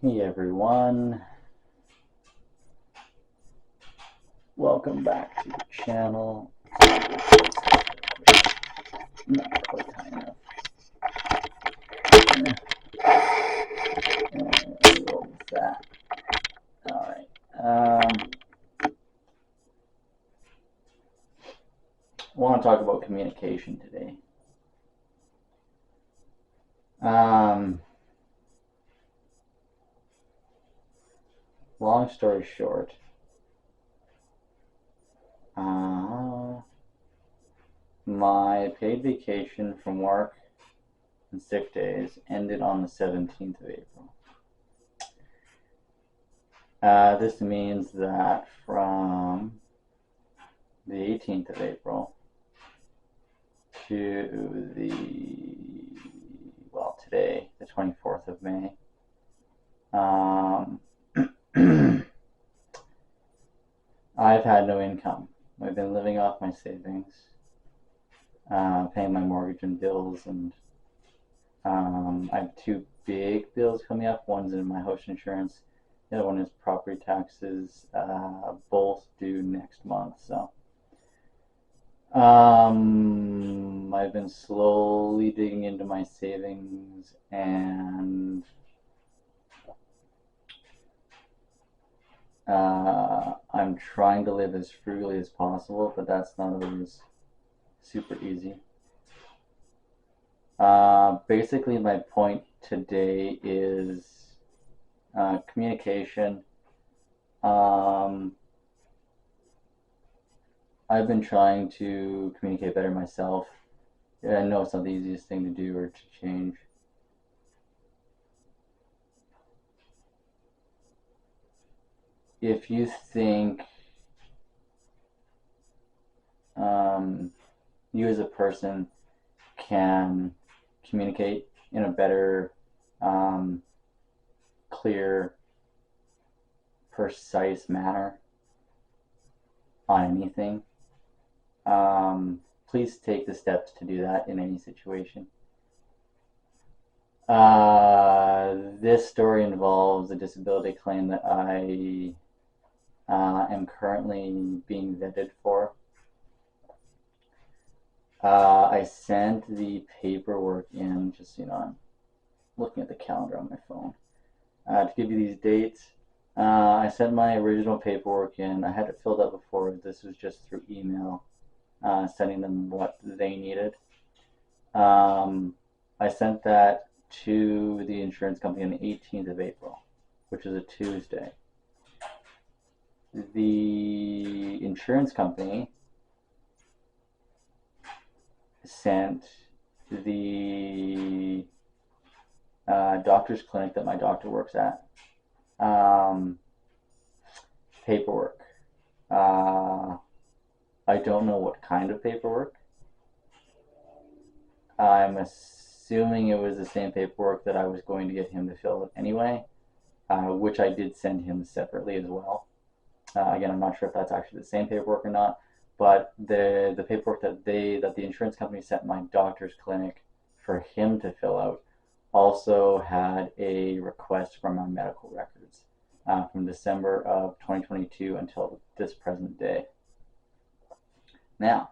Hey everyone, welcome back to the channel. Not quite high enough. And roll with that. Alright. I want to talk about communication today. Long story short, my paid vacation from work and sick days ended on the 17th of April. This means that from the 18th of April to today, the 24th of May, I've had no income. I've been living off my savings, paying my mortgage and bills, and I have two big bills coming up. One's in my house insurance, the other one is property taxes, both due next month. So I've been slowly digging into my savings, and I'm trying to live as frugally as possible, but that's not always super easy. Basically, my point today is communication. I've been trying to communicate better myself. I know it's not the easiest thing to do or to change. If you think you as a person can communicate in a better, clear, precise manner on anything, please take the steps to do that in any situation. This story involves a disability claim that I am currently being vetted for. I sent the paperwork in, just, I'm looking at the calendar on my phone. To give you these dates, I sent my original paperwork in. I had it filled out before. This was just through email, sending them what they needed. I sent that to the insurance company on the 18th of April, which is a Tuesday. The insurance company sent the doctor's clinic that my doctor works at paperwork. I don't know what kind of paperwork. I'm assuming it was the same paperwork that I was going to get him to fill out anyway, which I did send him separately as well. Again, I'm not sure if that's actually the same paperwork or not, but the paperwork that the insurance company sent my doctor's clinic for him to fill out also had a request for my medical records from December of 2022 until this present day. Now,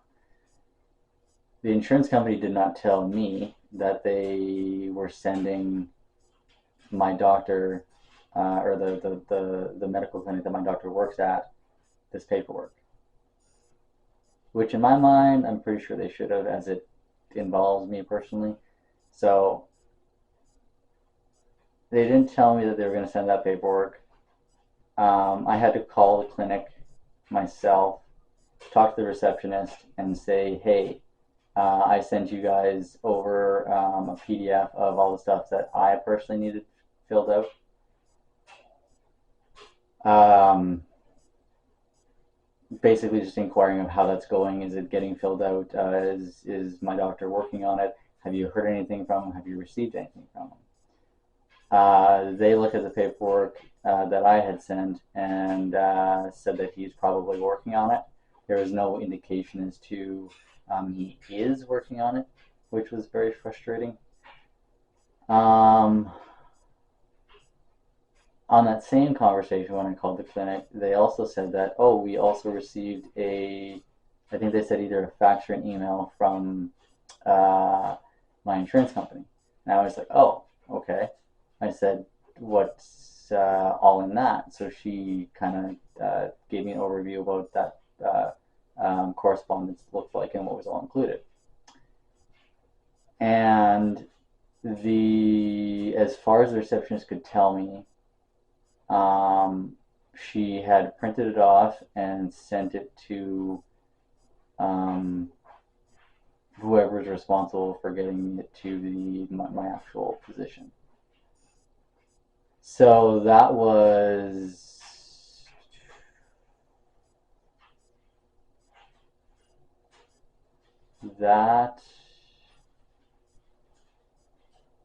the insurance company did not tell me that they were sending my doctor or the medical clinic that my doctor works at this paperwork, which in my mind I'm pretty sure they should have, as it involves me personally. So they didn't tell me that they were going to send that paperwork. I had to call the clinic myself, talk to the receptionist, and say, hey, I sent you guys over a PDF of all the stuff that I personally needed filled out. Basically just inquiring of how that's going. Is it getting filled out? Is my doctor working on it? Have you heard anything from him? Have you received anything from him? They looked at the paperwork that I had sent and said that he's probably working on it. There was no indication as to he is working on it, which was very frustrating. On that same conversation, when I called the clinic, they also said that, oh, we also received I think they said either a fax or an email from uh, my insurance company. And I was like, oh, okay. I said, what's all in that? So she kind of gave me an overview about that correspondence looked like and what was all included. And as far as the receptionist could tell me, she had printed it off and sent it to um, whoever's responsible for getting it to my actual position. So that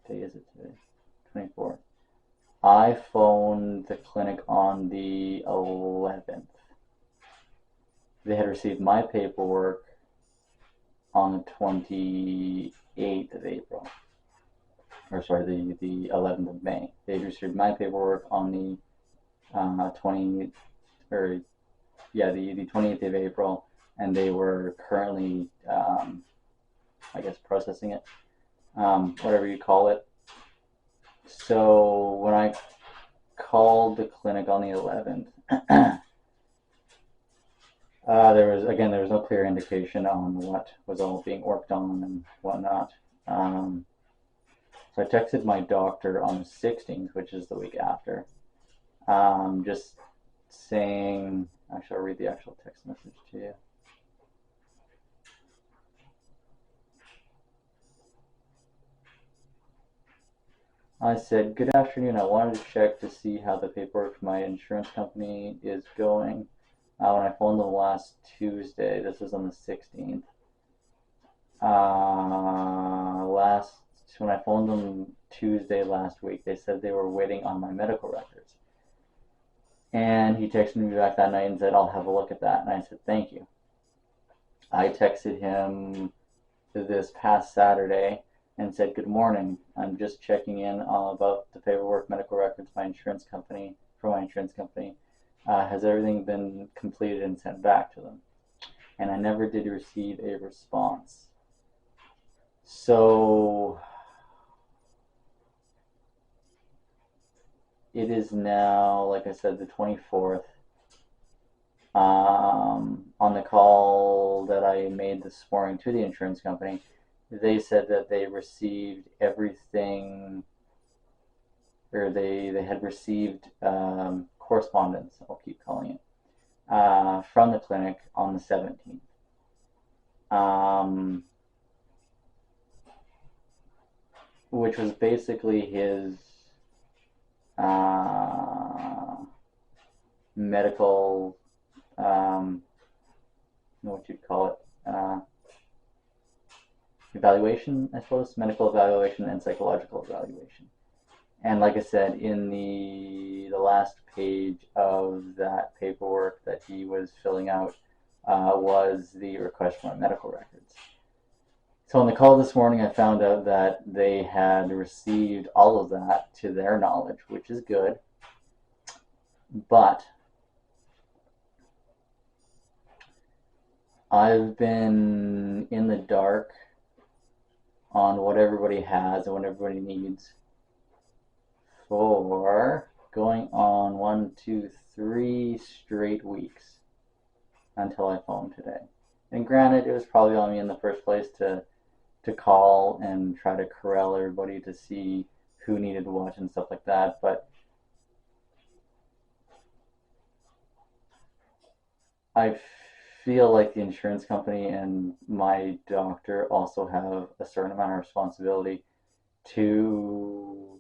day is it today? 24th. I phoned the clinic on the 11th. They had received my paperwork on the 28th of April. Or sorry, the 11th of May. They had received my paperwork on the 20 or yeah the 28th of April, and they were currently I guess processing it, whatever you call it. So when I called the clinic on the 11th, there was no clear indication on what was all being worked on and whatnot. So I texted my doctor on the 16th, which is the week after, just saying. Actually, I'll read the actual text message to you. I said, good afternoon. I wanted to check to see how the paperwork for my insurance company is going. When I phoned them last Tuesday, this was on the 16th. When I phoned them Tuesday last week, they said they were waiting on my medical records. And he texted me back that night and said, I'll have a look at that. And I said, thank you. I texted him this past Saturday and said, good morning. I'm just checking in about the paperwork, medical records, for my insurance company. Has everything been completed and sent back to them? And I never did receive a response. So it is now, like I said, the 24th. On the call that I made this morning to the insurance company, they said that they received everything, or they had received correspondence, I'll keep calling it, from the clinic on the 17th. Which was basically his medical, what you'd call it, evaluation, I suppose, medical evaluation and psychological evaluation. And like I said, in the last page of that paperwork that he was filling out was the request for my medical records. So on the call this morning, I found out that they had received all of that to their knowledge, which is good. But I've been in the dark on what everybody has and what everybody needs for going on 3 straight weeks until I phoned today. And granted, it was probably on me in the first place to call and try to corral everybody to see who needed what and stuff like that, but I feel like the insurance company and my doctor also have a certain amount of responsibility to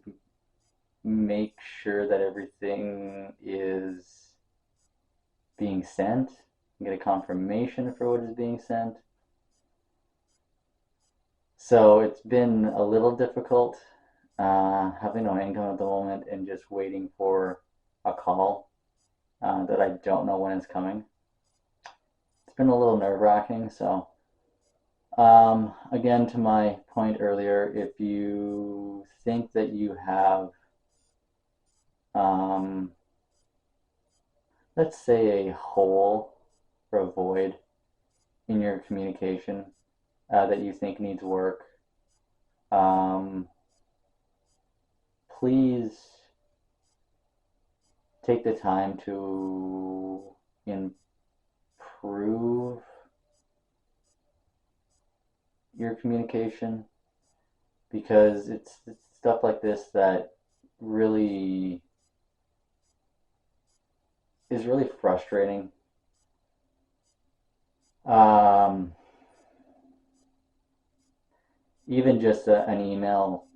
make sure that everything is being sent and get a confirmation for what is being sent. So it's been a little difficult having no income at the moment and just waiting for a call that I don't know when it's coming. It's been a little nerve-wracking. So again, to my point earlier, if you think that you have let's say a hole or a void in your communication that you think needs work, um, please take the time to improve your communication, because it's stuff like this that really is really frustrating. Um, Even just an email,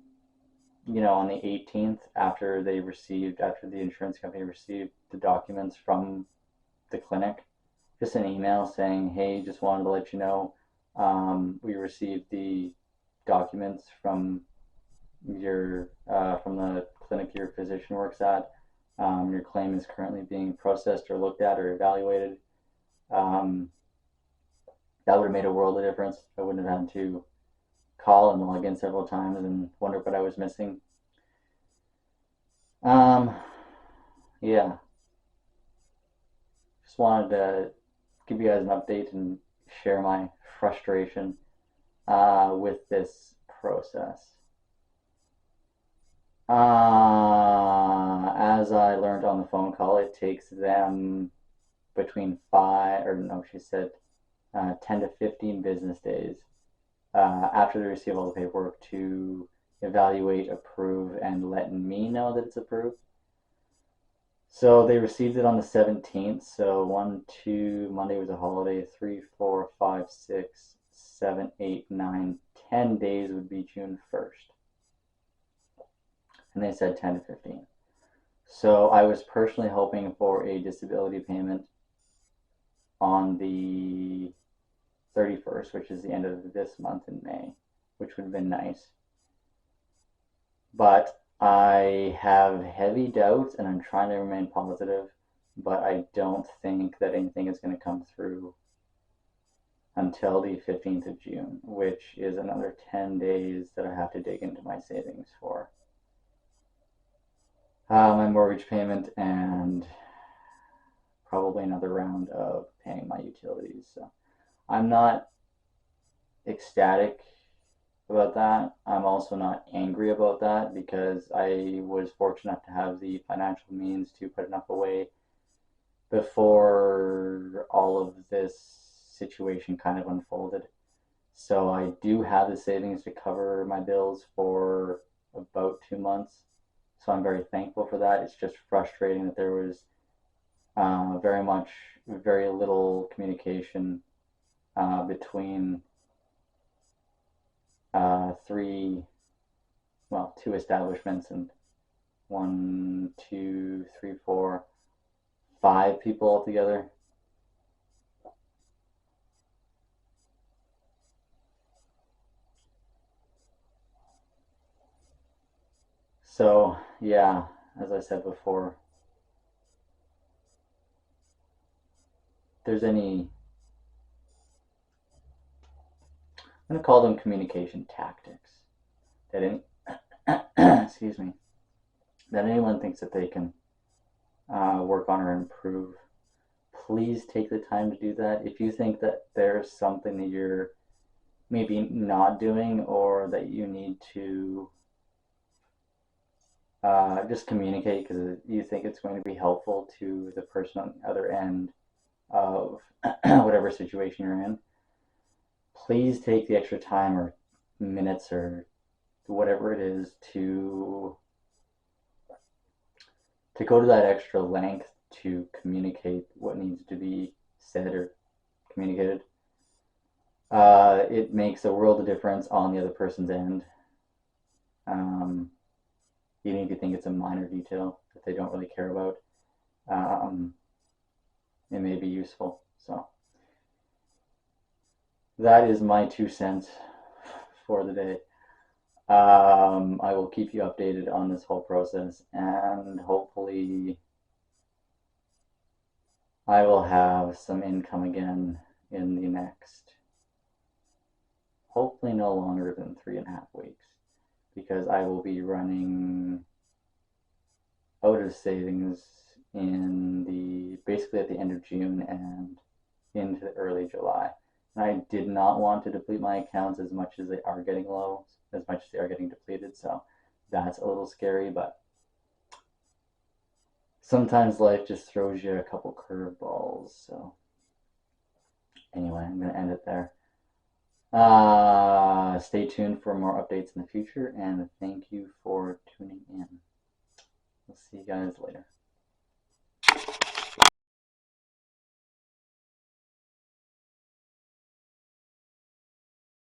on the 18th, after the insurance company received the documents from the clinic, just an email saying, hey, just wanted to let you know, we received the documents from the clinic your physician works at. Your claim is currently being processed or looked at or evaluated. Um, that would have made a world of difference. I wouldn't have had to call and log in several times and wonder what I was missing. Um, yeah, just wanted to give you guys an update and share my frustration with this process. As I learned on the phone call, it takes them between five, or no, she said 10 to 15 business days after they receive all the paperwork to evaluate, approve, and let me know that it's approved. So they received it on the 17th. So Monday was a holiday. 3, 4, 5, 6, 7, 8, 9, 10 days would be June 1st. And they said 10 to 15. So I was personally hoping for a disability payment on the 31st, which is the end of this month in May, which would have been nice. But I have heavy doubts, and I'm trying to remain positive, but I don't think that anything is going to come through until the 15th of June, which is another 10 days that I have to dig into my savings for. My mortgage payment and probably another round of paying my utilities. So I'm not ecstatic about that. I'm also not angry about that because I was fortunate enough to have the financial means to put enough away before all of this situation kind of unfolded. So I do have the savings to cover my bills for about 2 months. So I'm very thankful for that. It's just frustrating that there was very little communication between two establishments and 1, 2, 3, 4, 5 people altogether. So yeah, as I said before, there's any, I'm going to call them communication tactics that excuse me, that anyone thinks that they can work on or improve, please take the time to do that. If you think that there's something that you're maybe not doing or that you need to just communicate because you think it's going to be helpful to the person on the other end of whatever situation you're in, please take the extra time or minutes or whatever it is to go to that extra length to communicate what needs to be said or communicated. It makes a world of difference on the other person's end. Even if you think it's a minor detail that they don't really care about, it may be useful. So that is my 2 cents for the day. I will keep you updated on this whole process, and hopefully I will have some income again in the next, hopefully no longer than 3.5 weeks, because I will be running out started savings basically at the end of June and into early July. And I did not want to deplete my accounts as much as they are getting low, as much as they are getting depleted. So that's a little scary, but sometimes life just throws you a couple curveballs. So anyway, I'm going to end it there. Stay tuned for more updates in the future, and thank you for tuning in. We'll see you guys later.